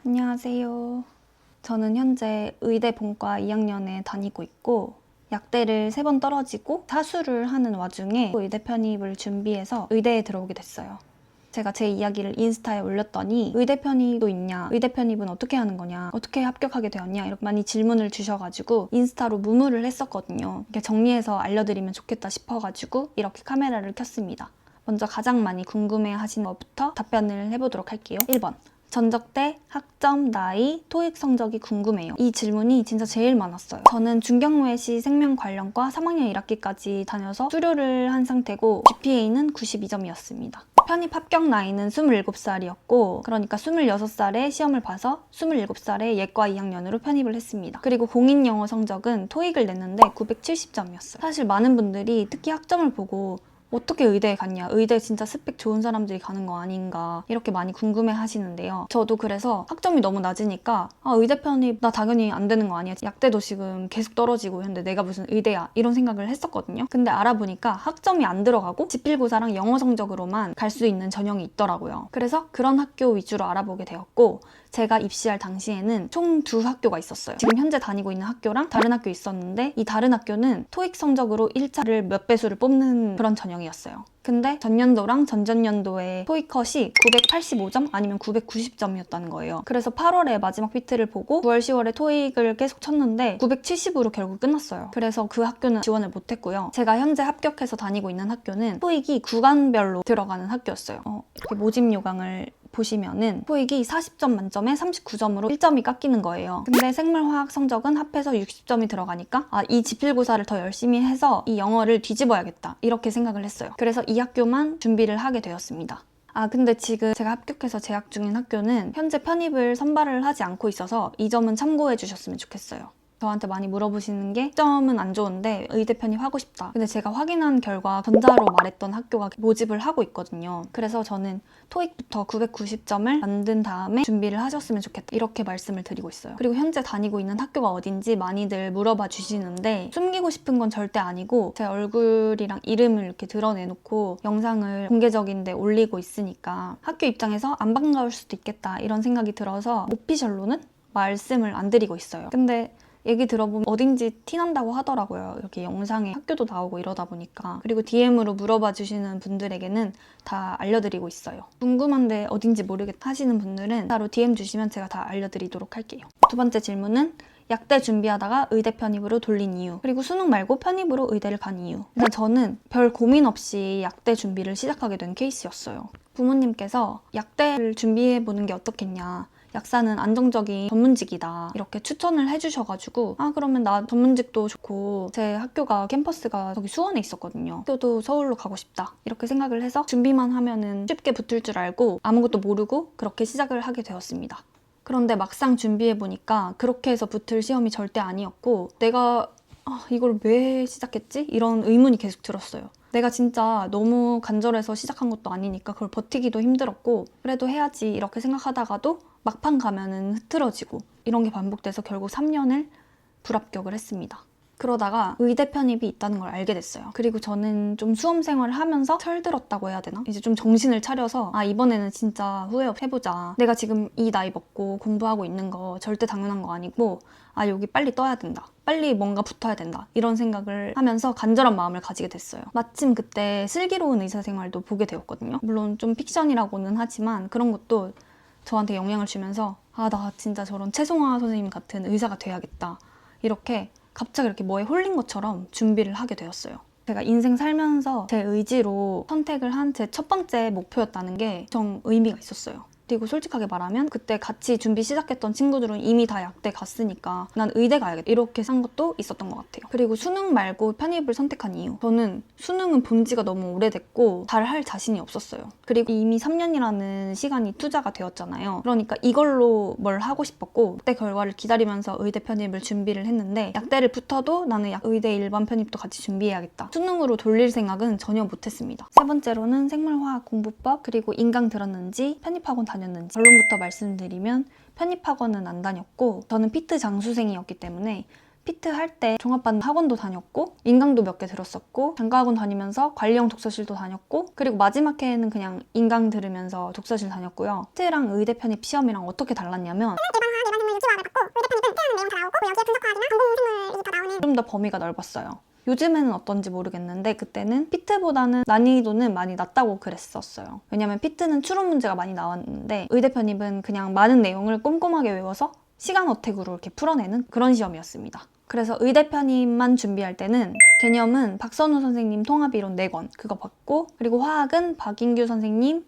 안녕하세요. 저는 현재 의대 본과 2학년에 다니고 있고 약대를 3번 떨어지고 사수를 하는 와중에 의대 편입을 준비해서 의대에 들어오게 됐어요. 제가 제 이야기를 인스타에 올렸더니 의대 편입도 있냐? 의대 편입은 어떻게 하는 거냐? 어떻게 합격하게 되었냐? 이렇게 많이 질문을 주셔가지고 인스타로 무무를 했었거든요. 이렇게 정리해서 알려드리면 좋겠다 싶어가지고 이렇게 카메라를 켰습니다. 먼저 가장 많이 궁금해하시는 것부터 답변을 해보도록 할게요. 1번. 전적대, 학점, 나이, 토익 성적이 궁금해요. 이 질문이 진짜 제일 많았어요. 저는 중경외시 생명관련과 3학년 1학기까지 다녀서 수료를 한 상태고 GPA는 92점이었습니다. 편입 합격 나이는 27살이었고 그러니까 26살에 시험을 봐서 27살에 예과 2학년으로 편입을 했습니다. 그리고 공인영어 성적은 토익을 냈는데 970점이었어요. 사실 많은 분들이 특히 학점을 보고 어떻게 의대에 갔냐? 의대 진짜 스펙 좋은 사람들이 가는 거 아닌가? 이렇게 많이 궁금해 하시는데요. 저도 그래서 학점이 너무 낮으니까 의대 편입 나 당연히 안 되는 거 아니야? 약대도 지금 계속 떨어지고 있는데 내가 무슨 의대야? 이런 생각을 했었거든요. 근데 알아보니까 학점이 안 들어가고 지필고사랑 영어 성적으로만 갈 수 있는 전형이 있더라고요. 그래서 그런 학교 위주로 알아보게 되었고 제가 입시할 당시에는 총 2학교가 있었어요. 지금 현재 다니고 있는 학교랑 다른 학교 있었는데 이 다른 학교는 토익 성적으로 1차를 몇 배수를 뽑는 그런 전형이었어요. 근데 전년도랑 전전년도의 토익 컷이 985점 아니면 990점이었다는 거예요. 그래서 8월에 마지막 PT를 보고 9월, 10월에 토익을 계속 쳤는데 970으로 결국 끝났어요. 그래서 그 학교는 지원을 못했고요. 제가 현재 합격해서 다니고 있는 학교는 토익이 구간별로 들어가는 학교였어요. 이렇게 모집 요강을 보시면은 토익이 40점 만점에 39점으로 1점이 깎이는 거예요. 근데 생물화학 성적은 합해서 60점이 들어가니까 이 지필고사를 더 열심히 해서 이 영어를 뒤집어야겠다 이렇게 생각을 했어요. 그래서 이 학교만 준비를 하게 되었습니다. 근데 지금 제가 합격해서 재학 중인 학교는 현재 편입을 선발을 하지 않고 있어서 이 점은 참고해 주셨으면 좋겠어요. 저한테 많이 물어보시는 게 학점은 안 좋은데 의대 편입하고 싶다. 근데 제가 확인한 결과 전자로 말했던 학교가 모집을 하고 있거든요. 그래서 저는 토익부터 990점을 만든 다음에 준비를 하셨으면 좋겠다. 이렇게 말씀을 드리고 있어요. 그리고 현재 다니고 있는 학교가 어딘지 많이들 물어봐 주시는데 숨기고 싶은 건 절대 아니고 제 얼굴이랑 이름을 이렇게 드러내놓고 영상을 공개적인데 올리고 있으니까 학교 입장에서 안 반가울 수도 있겠다 이런 생각이 들어서 오피셜로는 말씀을 안 드리고 있어요. 근데 얘기 들어보면 어딘지 티난다고 하더라고요. 이렇게 영상에 학교도 나오고 이러다 보니까. 그리고 DM으로 물어봐 주시는 분들에게는 다 알려드리고 있어요. 궁금한데 어딘지 모르겠다 하시는 분들은 따로 DM 주시면 제가 다 알려드리도록 할게요. 두 번째 질문은 약대 준비하다가 의대 편입으로 돌린 이유, 그리고 수능 말고 편입으로 의대를 간 이유. 일단 저는 별 고민 없이 약대 준비를 시작하게 된 케이스였어요. 부모님께서 약대를 준비해보는 게 어떻겠냐, 약사는 안정적인 전문직이다 이렇게 추천을 해주셔가지고 그러면 나 전문직도 좋고 제 학교가 캠퍼스가 저기 수원에 있었거든요. 학교도 서울로 가고 싶다 이렇게 생각을 해서 준비만 하면은 쉽게 붙을 줄 알고 아무것도 모르고 그렇게 시작을 하게 되었습니다. 그런데 막상 준비해보니까 그렇게 해서 붙을 시험이 절대 아니었고 내가 이걸 왜 시작했지? 이런 의문이 계속 들었어요. 내가 진짜 너무 간절해서 시작한 것도 아니니까 그걸 버티기도 힘들었고 그래도 해야지 이렇게 생각하다가도 막판 가면은 흐트러지고 이런 게 반복돼서 결국 3년을 불합격을 했습니다. 그러다가 의대 편입이 있다는 걸 알게 됐어요. 그리고 저는 좀 수험 생활을 하면서 철들었다고 해야 되나? 이제 좀 정신을 차려서 이번에는 진짜 후회 없이 해보자. 내가 지금 이 나이 먹고 공부하고 있는 거 절대 당연한 거 아니고 여기 빨리 떠야 된다. 빨리 뭔가 붙어야 된다. 이런 생각을 하면서 간절한 마음을 가지게 됐어요. 마침 그때 슬기로운 의사생활도 보게 되었거든요. 물론 좀 픽션이라고는 하지만 그런 것도 저한테 영향을 주면서 나 진짜 저런 최송화 선생님 같은 의사가 돼야겠다. 이렇게 갑자기 이렇게 뭐에 홀린 것처럼 준비를 하게 되었어요. 제가 인생 살면서 제 의지로 선택을 한 제 첫 번째 목표였다는 게 좀 의미가 있었어요. 그리고 솔직하게 말하면 그때 같이 준비 시작했던 친구들은 이미 다 약대 갔으니까 난 의대 가야겠다 이렇게 산 것도 있었던 것 같아요. 그리고 수능 말고 편입을 선택한 이유, 저는 수능은 본 지가 너무 오래됐고 잘 할 자신이 없었어요. 그리고 이미 3년이라는 시간이 투자가 되었잖아요. 그러니까 이걸로 뭘 하고 싶었고 그때 결과를 기다리면서 의대 편입을 준비를 했는데 약대를 붙어도 나는 의대 일반 편입도 같이 준비해야겠다. 수능으로 돌릴 생각은 전혀 못했습니다. 세 번째로는 생물화학 공부법, 그리고 인강 들었는지 편입학원 다녔는지. 결론부터 말씀드리면 편입학원은 안 다녔고 저는 피트 장수생이었기 때문에 피트 할 때 종합반 학원도 다녔고 인강도 몇 개 들었었고 장가학원 다니면서 관리형 독서실도 다녔고 그리고 마지막 해에는 그냥 인강 들으면서 독서실 다녔고요. 피트랑 의대 편입 시험이랑 어떻게 달랐냐면 좀 더 범위가 넓었어요. 요즘에는 어떤지 모르겠는데 그때는 피트보다는 난이도는 많이 낮다고 그랬었어요. 왜냐면 피트는 추론 문제가 많이 나왔는데 의대 편입은 그냥 많은 내용을 꼼꼼하게 외워서 시간 어택으로 이렇게 풀어내는 그런 시험이었습니다. 그래서 의대 편입만 준비할 때는 개념은 박선우 선생님 통합이론 4권 그거 받고 그리고 화학은 박인규 선생님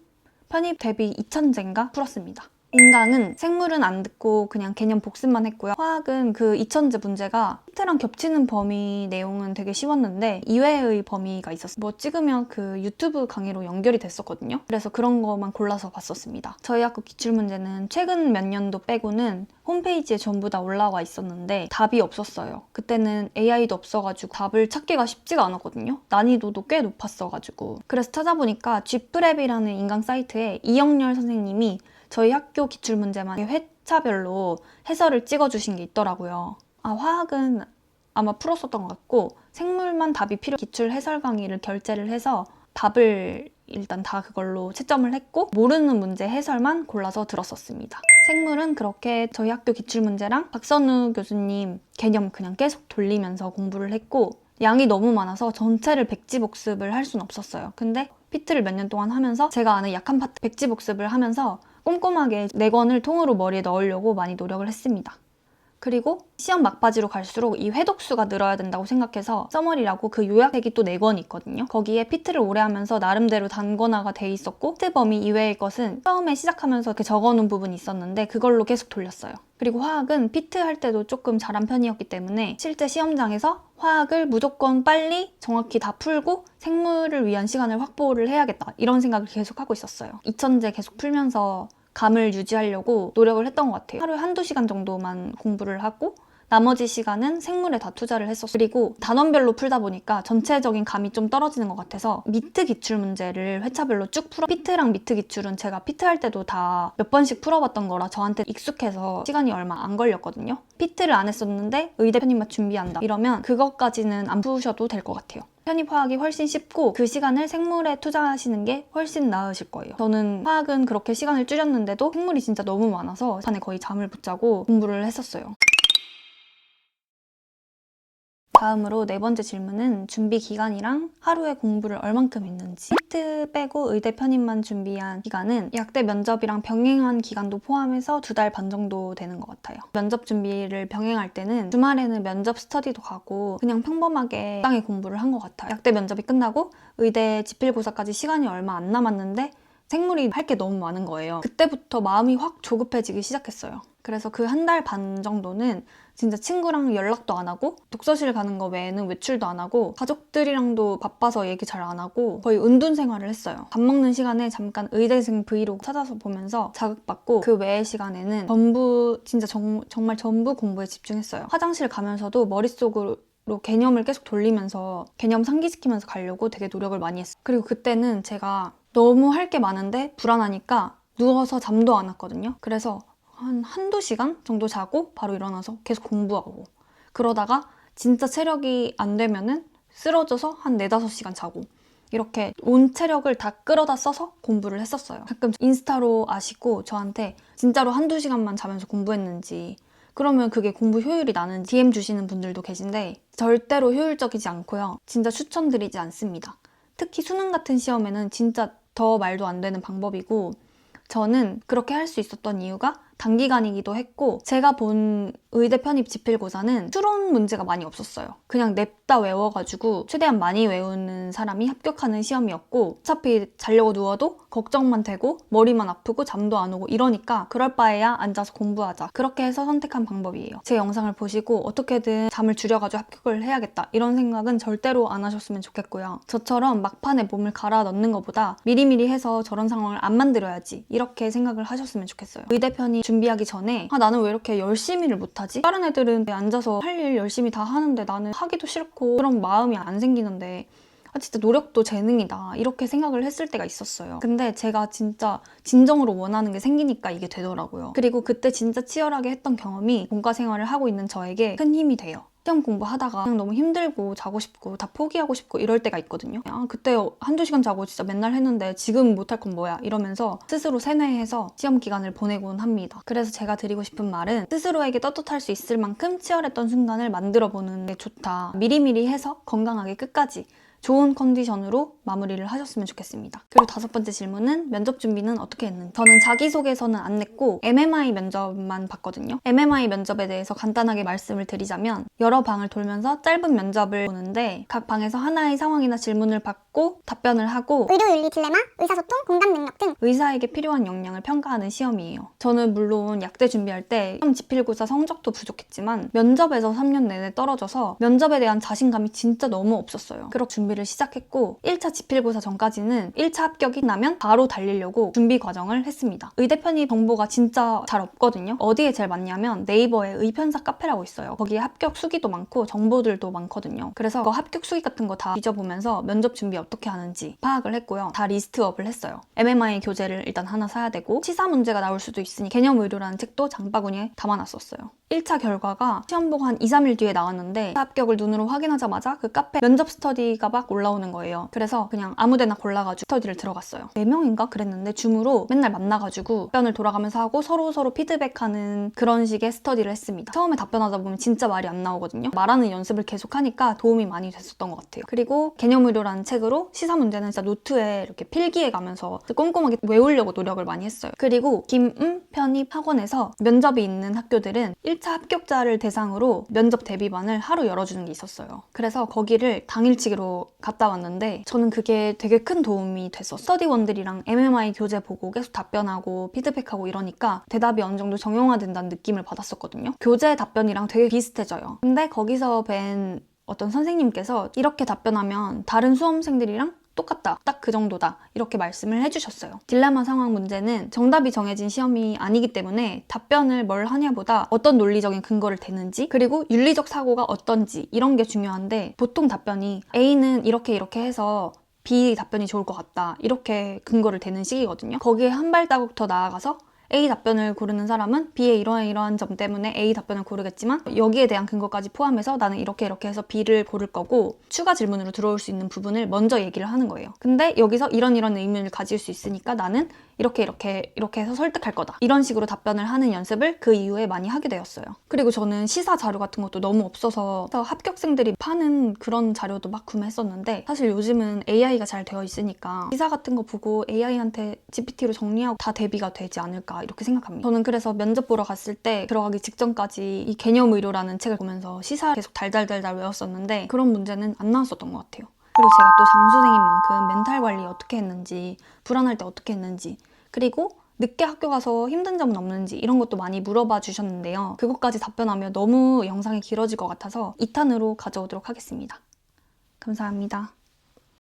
편입 대비 2000제인가 풀었습니다. 인강은 생물은 안 듣고 그냥 개념 복습만 했고요. 화학은 그 2000제 문제가 피트랑 겹치는 범위 내용은 되게 쉬웠는데 이외의 범위가 있었어요. 뭐 찍으면 그 유튜브 강의로 연결이 됐었거든요. 그래서 그런 거만 골라서 봤었습니다. 저희 학교 기출문제는 최근 몇 년도 빼고는 홈페이지에 전부 다 올라와 있었는데 답이 없었어요. 그때는 AI도 없어가지고 답을 찾기가 쉽지가 않았거든요. 난이도도 꽤 높았어가지고. 그래서 찾아보니까 G프랩이라는 인강 사이트에 이영렬 선생님이 저희 학교 기출문제만 회차별로 해설을 찍어주신 게 있더라고요. 화학은 아마 풀었었던 것 같고 생물만 답이 필요 기출 해설 강의를 결제를 해서 답을 일단 다 그걸로 채점을 했고 모르는 문제 해설만 골라서 들었었습니다. 생물은 그렇게 저희 학교 기출문제랑 박선우 교수님 개념 그냥 계속 돌리면서 공부를 했고 양이 너무 많아서 전체를 백지 복습을 할 수는 없었어요. 근데 피트를 몇 년 동안 하면서 제가 아는 약한 파트 백지 복습을 하면서 꼼꼼하게 4권을 통으로 머리에 넣으려고 많이 노력을 했습니다. 그리고 시험 막바지로 갈수록 이 회독수가 늘어야 된다고 생각해서 서머리라고 그 요약책이 또 4권이 있거든요. 거기에 피트를 오래 하면서 나름대로 단권화가 돼 있었고 피트 범위 이외의 것은 처음에 시작하면서 이렇게 적어놓은 부분이 있었는데 그걸로 계속 돌렸어요. 그리고 화학은 피트 할 때도 조금 잘한 편이었기 때문에 실제 시험장에서 화학을 무조건 빨리 정확히 다 풀고 생물을 위한 시간을 확보를 해야겠다 이런 생각을 계속 하고 있었어요. 2000제 계속 풀면서 감을 유지하려고 노력을 했던 것 같아요. 하루에 1~2시간 정도만 공부를 하고 나머지 시간은 생물에 다 투자를 했었어요. 그리고 단원별로 풀다 보니까 전체적인 감이 좀 떨어지는 것 같아서 미트 기출 문제를 회차별로 쭉 풀어 피트랑 미트 기출은 제가 피트 할 때도 다 몇 번씩 풀어봤던 거라 저한테 익숙해서 시간이 얼마 안 걸렸거든요. 피트를 안 했었는데 의대 편입만 준비한다 이러면 그것까지는 안 푸셔도 될 것 같아요. 편입화학이 훨씬 쉽고 그 시간을 생물에 투자하시는 게 훨씬 나으실 거예요. 저는 화학은 그렇게 시간을 줄였는데도 생물이 진짜 너무 많아서 반에 거의 잠을 못 자고 공부를 했었어요. 다음으로 4번째 질문은 준비 기간이랑 하루에 공부를 얼만큼 했는지. 피트 빼고 의대 편입만 준비한 기간은 약대 면접이랑 병행한 기간도 포함해서 2달 반 정도 되는 것 같아요. 면접 준비를 병행할 때는 주말에는 면접 스터디도 가고 그냥 평범하게 적당히 공부를 한 것 같아요. 약대 면접이 끝나고 의대 지필고사까지 시간이 얼마 안 남았는데 생물이 할 게 너무 많은 거예요. 그때부터 마음이 확 조급해지기 시작했어요. 그래서 그 1달 반 정도는 진짜 친구랑 연락도 안 하고 독서실 가는 거 외에는 외출도 안 하고 가족들이랑도 바빠서 얘기 잘 안 하고 거의 은둔 생활을 했어요. 밥 먹는 시간에 잠깐 의대생 브이로그 찾아서 보면서 자극받고 그 외의 시간에는 전부 진짜 정말 전부 공부에 집중했어요. 화장실 가면서도 머릿속으로 개념을 계속 돌리면서 개념 상기시키면서 가려고 되게 노력을 많이 했어요. 그리고 그때는 제가 너무 할 게 많은데 불안하니까 누워서 잠도 안 왔거든요. 그래서 한두 시간 정도 자고 바로 일어나서 계속 공부하고 그러다가 진짜 체력이 안 되면은 쓰러져서 한 4~5시간 자고 이렇게 온 체력을 다 끌어다 써서 공부를 했었어요. 가끔 인스타로 아시고 저한테 진짜로 1~2시간만 자면서 공부했는지 그러면 그게 공부 효율이 나는 DM 주시는 분들도 계신데 절대로 효율적이지 않고요. 진짜 추천드리지 않습니다. 특히 수능 같은 시험에는 진짜 더 말도 안 되는 방법이고 저는 그렇게 할 수 있었던 이유가 단기간이기도 했고 제가 본 의대 편입 지필고사는 추론 문제가 많이 없었어요. 그냥 냅다 외워가지고 최대한 많이 외우는 사람이 합격하는 시험이었고 어차피 자려고 누워도 걱정만 되고 머리만 아프고 잠도 안 오고 이러니까 그럴 바에야 앉아서 공부하자. 그렇게 해서 선택한 방법이에요. 제 영상을 보시고 어떻게든 잠을 줄여가지고 합격을 해야겠다 이런 생각은 절대로 안 하셨으면 좋겠고요. 저처럼 막판에 몸을 갈아 넣는 것보다 미리미리 해서 저런 상황을 안 만들어야지 이렇게 생각을 하셨으면 좋겠어요. 의대 편입 준비하기 전에 나는 왜 이렇게 열심히를 못하지? 다른 애들은 앉아서 할 일 열심히 다 하는데 나는 하기도 싫고 그런 마음이 안 생기는데 진짜 노력도 재능이다 이렇게 생각을 했을 때가 있었어요. 근데 제가 진짜 진정으로 원하는 게 생기니까 이게 되더라고요. 그리고 그때 진짜 치열하게 했던 경험이 본과 생활을 하고 있는 저에게 큰 힘이 돼요. 시험 공부하다가 그냥 너무 힘들고 자고 싶고 다 포기하고 싶고 이럴 때가 있거든요. 그때 한두 시간 자고 진짜 맨날 했는데 지금 못할 건 뭐야 이러면서 스스로 세뇌해서 시험 기간을 보내곤 합니다. 그래서 제가 드리고 싶은 말은 스스로에게 떳떳할 수 있을 만큼 치열했던 순간을 만들어보는 게 좋다. 미리미리 해서 건강하게 끝까지 좋은 컨디션으로 마무리를 하셨으면 좋겠습니다. 그리고 5번째 질문은 면접 준비는 어떻게 했는지. 저는 자기소개서는 안 냈고 MMI 면접만 봤거든요. MMI 면접에 대해서 간단하게 말씀을 드리자면 여러 방을 돌면서 짧은 면접을 보는데 각 방에서 하나의 상황이나 질문을 받고 답변을 하고 의료윤리 딜레마, 의사소통, 공감 능력 등 의사에게 필요한 역량을 평가하는 시험이에요. 저는 물론 약대 준비할 때 시험 지필고사 성적도 부족했지만 면접에서 3년 내내 떨어져서 면접에 대한 자신감이 진짜 너무 없었어요. 그렇게 준비를 시작했고 1차 지필고사 전까지는 1차 합격이 나면 바로 달리려고 준비 과정을 했습니다. 의대 편입 정보가 진짜 잘 없거든요. 어디에 제일 많냐면 네이버에 의편사 카페라고 있어요. 거기에 합격 수기도 많고 정보들도 많거든요. 그래서 그 합격 수기 같은 거 다 뒤져보면서 면접 준비 어떻게 하는지 파악을 했고요. 다 리스트업을 했어요. MMI 교재를 일단 하나 사야 되고 치사 문제가 나올 수도 있으니 개념의료라는 책도 장바구니에 담아놨었어요. 1차 결과가 시험 보고 한 2, 3일 뒤에 나왔는데 합격을 눈으로 확인하자마자 그 카페 면접 스터디가 막 올라오는 거예요. 그래서 그냥 아무데나 골라가지고 스터디를 들어갔어요. 4명인가 그랬는데 줌으로 맨날 만나가지고 답변을 돌아가면서 하고 서로 피드백하는 그런 식의 스터디를 했습니다. 처음에 답변하다 보면 진짜 말이 안 나오거든요. 말하는 연습을 계속 하니까 도움이 많이 됐었던 것 같아요. 그리고 개념의료라는 책으로 시사 문제는 진짜 노트에 이렇게 필기해 가면서 꼼꼼하게 외우려고 노력을 많이 했어요. 그리고 편입 학원에서 면접이 있는 학교들은 1차 합격자를 대상으로 면접 대비반을 하루 열어주는 게 있었어요. 그래서 거기를 당일치기로 갔다 왔는데 저는 그게 되게 큰 도움이 됐었어요. 스터디원들이랑 MMI 교재 보고 계속 답변하고 피드백하고 이러니까 대답이 어느 정도 정형화된다는 느낌을 받았었거든요. 교재 답변이랑 되게 비슷해져요. 근데 거기서 뵌 어떤 선생님께서 이렇게 답변하면 다른 수험생들이랑 똑같다. 딱 그 정도다. 이렇게 말씀을 해주셨어요. 딜레마 상황 문제는 정답이 정해진 시험이 아니기 때문에 답변을 뭘 하냐보다 어떤 논리적인 근거를 대는지 그리고 윤리적 사고가 어떤지 이런 게 중요한데 보통 답변이 A는 이렇게 해서 B 답변이 좋을 것 같다. 이렇게 근거를 대는 식이거든요. 거기에 한 발자국 더 나아가서 A 답변을 고르는 사람은 B의 이러한 점 때문에 A 답변을 고르겠지만 여기에 대한 근거까지 포함해서 나는 이렇게 해서 B를 고를 거고 추가 질문으로 들어올 수 있는 부분을 먼저 얘기를 하는 거예요. 근데 여기서 이런 의문을 가질 수 있으니까 나는 이렇게 해서 설득할 거다. 이런 식으로 답변을 하는 연습을 그 이후에 많이 하게 되었어요. 그리고 저는 시사 자료 같은 것도 너무 없어서 합격생들이 파는 그런 자료도 막 구매했었는데 사실 요즘은 AI가 잘 되어 있으니까 시사 같은 거 보고 AI한테 GPT로 정리하고 다 대비가 되지 않을까 이렇게 생각합니다. 저는 그래서 면접 보러 갔을 때 들어가기 직전까지 이 개념의료라는 책을 보면서 시사 계속 달달달달 외웠었는데 그런 문제는 안 나왔었던 것 같아요. 그리고 제가 또 장 선생님만큼 멘탈 관리 어떻게 했는지 불안할 때 어떻게 했는지 그리고 늦게 학교 가서 힘든 점은 없는지 이런 것도 많이 물어봐 주셨는데요. 그것까지 답변하면 너무 영상이 길어질 것 같아서 2탄으로 가져오도록 하겠습니다. 감사합니다.